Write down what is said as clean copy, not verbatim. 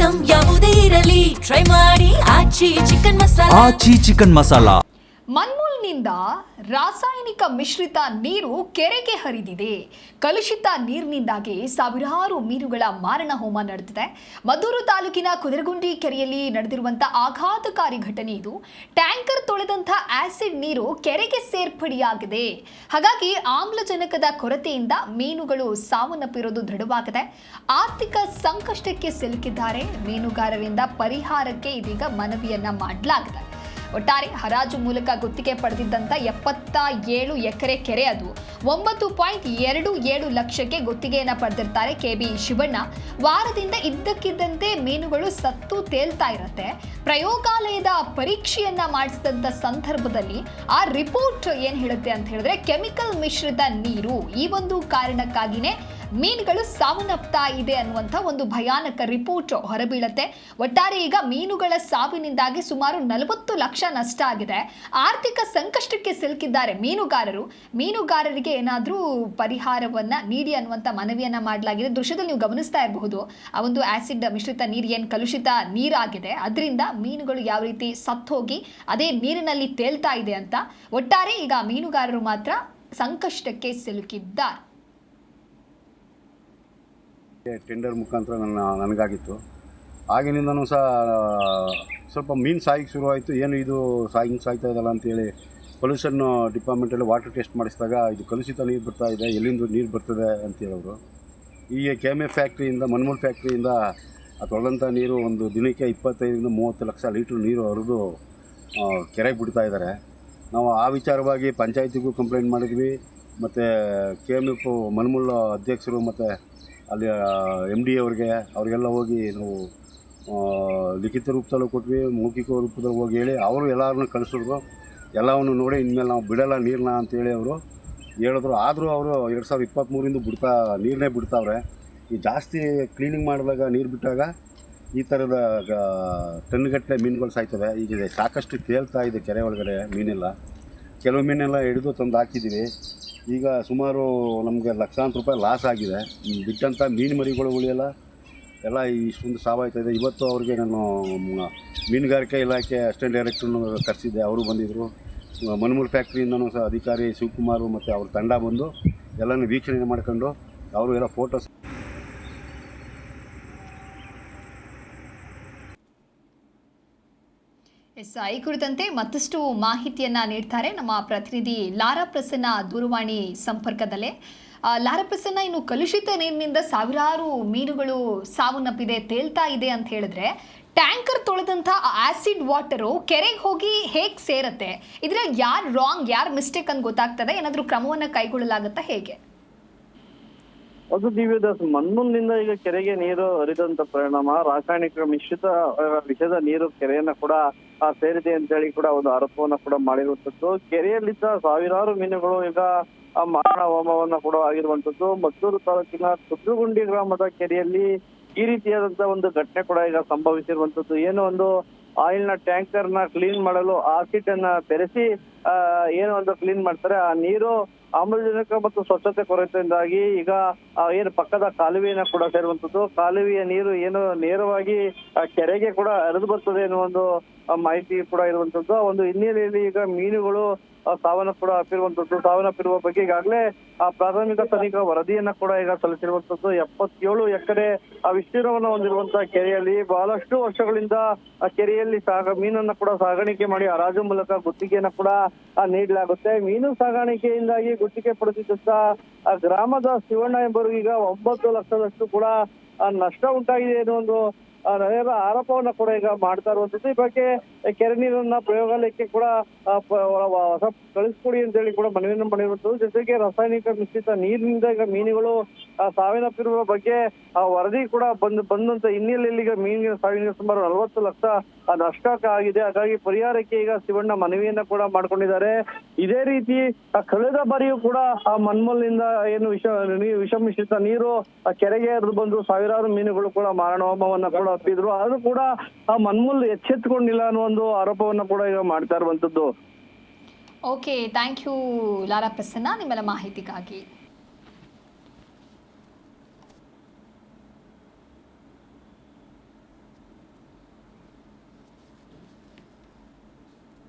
Item ಯಾವುದೇ ಇರಲಿ try ಮಾಡಿ ಆಚಿ ಚಿಕನ್ ಮಸಾಲಾ. ಮನ್ಮೂಲ್ನಿಂದ ರಾಸಾಯನಿಕ ಮಿಶ್ರಿತ ನೀರು ಕೆರೆಗೆ ಹರಿದಿದೆ. ಕಲುಷಿತ ನೀರಿನಿಂದಾಗಿ ಸಾವಿರಾರು ಮೀನುಗಳ ಮಾರಣ ಹೋಮ ನಡೆದಿದೆ. ಮದ್ದೂರು ತಾಲೂಕಿನ ಕುದರಗುಂಡಿ ಕೆರೆಯಲ್ಲಿ ನಡೆದಿರುವಂತಹ ಆಘಾತಕಾರಿ ಘಟನೆ ಇದು. ಟ್ಯಾಂಕರ್ ತೊಳೆದಂಥ ಆಸಿಡ್ ನೀರು ಕೆರೆಗೆ ಸೇರ್ಪಡೆಯಾಗಿದೆ. ಹಾಗಾಗಿ ಆಮ್ಲಜನಕದ ಕೊರತೆಯಿಂದ ಮೀನುಗಳು ಸಾವನ್ನಪ್ಪಿರೋದು ದೃಢವಾಗಿದೆ. ಆರ್ಥಿಕ ಸಂಕಷ್ಟಕ್ಕೆ ಸಿಲುಕಿದ್ದಾರೆ ಮೀನುಗಾರರಿಂದ. ಪರಿಹಾರಕ್ಕೆ ಇದೀಗ ಮನವಿಯನ್ನ ಮಾಡಲಾಗಿದೆ. ಒಟ್ಟಾರೆ ಹರಾಜು ಮೂಲಕ ಗುತ್ತಿಗೆ ಪಡೆದಿದ್ದಂಥ 77 ಎಕರೆ ಕೆರೆ ಅದು 9.27 ಲಕ್ಷಕ್ಕೆ ಗುತ್ತಿಗೆಯನ್ನು ಪಡೆದಿರ್ತಾರೆ KB ಶಿವಣ್ಣ. ವಾರದಿಂದ ಇದ್ದಕ್ಕಿದ್ದಂತೆ ಮೀನುಗಳು ಸತ್ತು ತೇಲ್ತಾ ಇರತ್ತೆ. ಪ್ರಯೋಗಾಲಯದ ಪರೀಕ್ಷೆಯನ್ನ ಮಾಡಿಸಿದಂಥ ಸಂದರ್ಭದಲ್ಲಿ ಆ ರಿಪೋರ್ಟ್ ಏನ್ ಹೇಳುತ್ತೆ ಅಂತ ಹೇಳಿದ್ರೆ, ಕೆಮಿಕಲ್ ಮಿಶ್ರಿತ ನೀರು ಈ ಒಂದು ಕಾರಣಕ್ಕಾಗಿನೇ ಮೀನುಗಳು ಸಾವನ್ನಪ್ತಾ ಇದೆ ಅನ್ನುವಂಥ ಒಂದು ಭಯಾನಕ ರಿಪೋರ್ಟ್ ಹೊರಬೀಳುತ್ತೆ. ಒಟ್ಟಾರೆ ಈಗ ಮೀನುಗಳ ಸಾವಿನಿಂದಾಗಿ ಸುಮಾರು 40 ಲಕ್ಷ ನಷ್ಟ ಆಗಿದೆ. ಆರ್ಥಿಕ ಸಂಕಷ್ಟಕ್ಕೆ ಸಿಲುಕಿದ್ದಾರೆ ಮೀನುಗಾರರು. ಮೀನುಗಾರರಿಗೆ ಏನಾದರೂ ಪರಿಹಾರವನ್ನ ನೀಡಿ ಅನ್ನುವಂಥ ಮನವಿಯನ್ನ ಮಾಡಲಾಗಿದೆ. ದೃಶ್ಯದಲ್ಲಿ ನೀವು ಗಮನಿಸ್ತಾ ಇರಬಹುದು, ಆ ಒಂದು ಆಸಿಡ್ ಮಿಶ್ರಿತ ನೀರು ಏನು ಕಲುಷಿತ ನೀರಾಗಿದೆ, ಅದರಿಂದ ಮೀನುಗಳು ಯಾವ ರೀತಿ ಸತ್ತೋಗಿ ಅದೇ ನೀರಿನಲ್ಲಿ ತೇಲ್ತಾ ಇದೆ ಅಂತ. ಒಟ್ಟಾರೆ ಈಗ ಮೀನುಗಾರರು ಮಾತ್ರ ಸಂಕಷ್ಟಕ್ಕೆ ಸಿಲುಕಿದ್ದಾರೆ. ಟೆಂಡರ್ ಮುಖಾಂತರ ನನಗಾಗಿತ್ತು. ಆಗಿನಿಂದನೂ ಸಹ ಸ್ವಲ್ಪ ಮೀನು ಸಾಯಿಗೆ ಶುರುವಾಯಿತು. ಏನು ಇದು ಸಾಯ್ತಾ ಇದಲ್ಲ ಅಂತೇಳಿ ಪೊಲ್ಯೂಷನ್ ಡಿಪಾರ್ಟ್ಮೆಂಟಲ್ಲಿ ವಾಟರ್ ಟೆಸ್ಟ್ ಮಾಡಿಸಿದಾಗ ಇದು ಕಲುಷಿತ ನೀರು ಬರ್ತಾ ಇದೆ, ಎಲ್ಲಿಂದ ನೀರು ಬರ್ತದೆ ಅಂತ ಹೇಳೋರು. ಈಗ KMF ಫ್ಯಾಕ್ಟ್ರಿಯಿಂದ, ಮನ್ಮೂಲ್ ಫ್ಯಾಕ್ಟ್ರಿಯಿಂದ ತೊಳೆದಂಥ ನೀರು ಒಂದು ದಿನಕ್ಕೆ 25-30 ಲಕ್ಷ ಲೀಟ್ರ್ ನೀರು ಹರಿದು ಕೆರೆಗೆ ಬಿಡ್ತಾ ಇದ್ದಾರೆ. ನಾವು ಆ ವಿಚಾರವಾಗಿ ಪಂಚಾಯತಿಗೂ ಕಂಪ್ಲೇಂಟ್ ಮಾಡಿದ್ವಿ. ಮತ್ತು KMF ಮನ್ಮೂಲ್ ಅಧ್ಯಕ್ಷರು ಮತ್ತು ಅಲ್ಲಿ MD ಅವ್ರಿಗೆಲ್ಲ ಹೋಗಿ ನಾವು ಲಿಖಿತ ರೂಪದಲ್ಲೂ ಕೊಟ್ವಿ, ಮೌಖಿಕ ರೂಪದಲ್ಲಿ ಹೋಗಿ ಹೇಳಿ ಅವರು ಎಲ್ಲರನ್ನೂ ಕಳಿಸಿದ್ರು. ಎಲ್ಲವನ್ನು ನೋಡಿ ಇನ್ಮೇಲೆ ನಾವು ಬಿಡಲ್ಲ ನೀರನ್ನ ಅಂತೇಳಿ ಅವರು ಹೇಳಿದ್ರು. ಆದರೂ ಅವರು 2023 ನೀರನ್ನೇ ಬಿಡ್ತಾವ್ರೆ. ಈ ಜಾಸ್ತಿ ಕ್ಲೀನಿಂಗ್ ಮಾಡಿದಾಗ ನೀರು ಬಿಟ್ಟಾಗ ಈ ಥರದ ಟನ್ಗಟ್ಟಲೆ ಮೀನುಗಳು ಸಾಯ್ತವೆ. ಈಗ ಸಾಕಷ್ಟು ತೇಲ್ತಾ ಇದೆ ಕೆರೆ ಒಳಗಡೆ ಮೀನೆಲ್ಲ. ಕೆಲವು ಮೀನೆಲ್ಲ ಹಿಡಿದು ತಂದು ಹಾಕಿದ್ದೀವಿ. ಈಗ ಸುಮಾರು ನಮಗೆ ಲಕ್ಷಾಂತರ ರೂಪಾಯಿ ಲಾಸ್ ಆಗಿದೆ. ಬಿಟ್ಟಂಥ ಮೀನು ಮರಿಗಳು ಉಳಿಯಲ್ಲ, ಎಲ್ಲ ಇಷ್ಟೊಂದು ಸಾವಾಯ್ತಾಯಿದೆ. ಇವತ್ತು ಅವ್ರಿಗೆ ನಾನು ಮೀನುಗಾರಿಕೆ ಇಲಾಖೆ ಅಸಿಸ್ಟೆಂಟ್ ಡೈರೆಕ್ಟ್ರನ್ನು ಕರೆಸಿದ್ದೆ, ಅವರು ಬಂದಿದ್ದರು. ಮನ್ಮೂಲ್ ಫ್ಯಾಕ್ಟ್ರಿಯಿಂದನೂ ಸಹ ಅಧಿಕಾರಿ ಶಿವಕುಮಾರ್ ಮತ್ತು ಅವ್ರ ತಂಡ ಬಂದು ಎಲ್ಲನೂ ವೀಕ್ಷಣೆ ಮಾಡ್ಕೊಂಡು ಅವರು ಎಲ್ಲ ಫೋಟೋಸ್. ಈ ಕುರಿತಂತೆ ಮತ್ತಷ್ಟು ಮಾಹಿತಿಯನ್ನ ನೀಡ್ತಾರೆ ನಮ್ಮ ಪ್ರತಿನಿಧಿ ಲಾರಾ ಪ್ರಸನ್ನ ದೂರವಾಣಿ ಸಂಪರ್ಕದಲ್ಲೇ. ಲಾರಾ ಪ್ರಸನ್ನ, ಇನ್ನು ಕಲುಷಿತ ನೀರಿನಿಂದ ಸಾವಿರಾರು ಮೀನುಗಳು ಸಾವನ್ನಪ್ಪಿದೆ, ತೇಲ್ತಾ ಇದೆ ಅಂತ ಹೇಳಿದ್ರೆ, ಟ್ಯಾಂಕರ್ ತೊಳೆದಂಥ ಆಸಿಡ್ ವಾಟರು ಕೆರೆಗೆ ಹೋಗಿ ಹೇಗೆ ಸೇರತ್ತೆ? ಇದ್ರ ಯಾರು ರಾಂಗ್, ಯಾರು ಮಿಸ್ಟೇಕ್ ಅಂತ ಗೊತ್ತಾಗ್ತದೆ? ಏನಾದರೂ ಕ್ರಮವನ್ನು ಕೈಗೊಳ್ಳಲಾಗುತ್ತಾ, ಹೇಗೆ? ಅದು ದಿವ್ಯದಾಸ್, ಮನ್ಮೂಲ್ನಿಂದ ಈಗ ಕೆರೆಗೆ ನೀರು ಹರಿದಂತ ಪರಿಣಾಮ ರಾಸಾಯನಿಕ ಮಿಶ್ರಿತ ವಿಷದ ನೀರು ಕೆರೆಯನ್ನ ಕೂಡ ಸೇರಿದೆ ಅಂತ ಹೇಳಿ ಕೂಡ ಒಂದು ಆರೋಪವನ್ನ ಕೂಡ ಮಾಡಿರುವಂತದ್ದು. ಕೆರೆಯಲ್ಲಿದ್ದ ಸಾವಿರಾರು ಮೀನುಗಳು ಈಗ ಮಾರಣ ಹೋಮವನ್ನ ಕೂಡ ಆಗಿರುವಂತದ್ದು. ಮದ್ದೂರು ತಾಲೂಕಿನ ಕುದ್ರುಗುಂಡಿ ಗ್ರಾಮದ ಕೆರೆಯಲ್ಲಿ ಈ ರೀತಿಯಾದಂತಹ ಒಂದು ಘಟನೆ ಕೂಡ ಈಗ ಸಂಭವಿಸಿರುವಂತದ್ದು. ಏನು ಒಂದು ಆಯಿಲ್ ನ ಟ್ಯಾಂಕರ್ ನ ಕ್ಲೀನ್ ಮಾಡಲು ಆಸಿಡ್ ಅನ್ನ ಬೆರೆಸಿ ಏನು ಒಂದು ಕ್ಲೀನ್ ಮಾಡ್ತಾರೆ, ಆ ನೀರು ಆಮ್ಲಜನಕ ಮತ್ತು ಸ್ವಚ್ಛತೆ ಕೊರತೆಯಿಂದಾಗಿ ಈಗ ಏನು ಪಕ್ಕದ ಕಾಲುವೆಯನ್ನ ಕೂಡ ಸೇರುವಂತದ್ದು. ಕಾಲುವೆಯ ನೀರು ಏನು ನೇರವಾಗಿ ಕೆರೆಗೆ ಕೂಡ ಹರಿದು ಬರ್ತದೆ ಎನ್ನುವ ಒಂದು ಮಾಹಿತಿ ಕೂಡ ಇರುವಂತದ್ದು. ಆ ಒಂದು ಹಿನ್ನೆಲೆಯಲ್ಲಿ ಈಗ ಮೀನುಗಳು ಸಾವನ್ನಪ್ಪಿರುವ ಬಗ್ಗೆ ಈಗಾಗಲೇ ಪ್ರಾಥಮಿಕ ತನಿಖಾ ವರದಿಯನ್ನ ಕೂಡ ಈಗ ಸಲ್ಲಿಸಿರುವಂತದ್ದು. 77 ಎಕರೆ ವಿಸ್ತೀರ್ಣವನ್ನು ಹೊಂದಿರುವಂತಹ ಕೆರೆಯಲ್ಲಿ ಬಹಳಷ್ಟು ವರ್ಷಗಳಿಂದ ಕೆರೆಯಲ್ಲಿ ಮೀನನ್ನ ಕೂಡ ಸಾಗಾಣಿಕೆ ಮಾಡಿ ಹರಾಜು ಮೂಲಕ ಗುತ್ತಿಗೆಯನ್ನ ಕೂಡ ನೀಡಲಾಗುತ್ತೆ. ಮೀನು ಸಾಗಾಣಿಕೆಯಿಂದಾಗಿ ಗುತ್ತಿಗೆ ಪಡೆದಿದ್ದಂತ ಗ್ರಾಮದ ಶಿವಣ್ಣ ಎಂಬರು ಈಗ 9 ಲಕ್ಷದಷ್ಟು ಕೂಡ ನಷ್ಟ ಉಂಟಾಗಿದೆ ಎನ್ನುವ ಒಂದು ಆರೋಪವನ್ನ ಕೂಡ ಈಗ ಮಾಡ್ತಾ ಇರುವಂತದ್ದು. ಈ ಬಗ್ಗೆ ಕೆರೆ ನೀರನ್ನ ಪ್ರಯೋಗಾಲಯಕ್ಕೆ ಕೂಡ ಕಳಿಸ್ಕೊಡಿ ಅಂತ ಹೇಳಿ ಕೂಡ ಮನವಿಯನ್ನು ಮಾಡಿರುವಂತದ್ದು. ಜೊತೆಗೆ ರಾಸಾಯನಿಕ ಮಿಶ್ರಿತ ನೀರಿನಿಂದ ಈಗ ಮೀನುಗಳು ಸಾವನ್ನಪ್ಪಿರುವ ಬಗ್ಗೆ ವರದಿ ಕೂಡ ಬಂದಂತ ಹಿನ್ನೆಲೆಯಲ್ಲಿ ಈಗ ಮೀನಿನ ಸಾವಿನ ಸುಮಾರು 40 ಲಕ್ಷ ನಷ್ಟ ಆಗಿದೆ. ಹಾಗಾಗಿ ಪರಿಹಾರಕ್ಕೆ ಈಗ ಶಿವಣ್ಣ ಮನವಿಯನ್ನ ಕೂಡ ಮಾಡ್ಕೊಂಡಿದ್ದಾರೆ. ಇದೇ ರೀತಿ ಕಳೆದ ಬಾರಿಯೂ ಕೂಡ ಆ ಮನ್ಮೂಲ್ನಿಂದ ಏನು ವಿಷ ಮಿಶ್ರಿತ ನೀರು ಕೆರೆಗೆ ಹರಿದು ಬಂದು ಸಾವಿರಾರು ಮೀನುಗಳು ಕೂಡ ಮಾರಣ ಹೋಮವನ್ನ ಕೂಡ ಒಪ್ಪಿದ್ರು. ಆದ್ರೂ ಕೂಡ ಆ ಮನ್ಮೂಲ್ ಎಚ್ಚೆತ್ತುಕೊಂಡಿಲ್ಲ ಅನ್ನೋ ಒಂದು ಆರೋಪವನ್ನ ಕೂಡ ಈಗ ಮಾಡ್ತಾ ಇರುವಂತದ್ದು. Okay, thank you Lara Prasanna ನಿಮ್ಮೆಲ್ಲ ಮಾಹಿತಿಗಾಗಿ.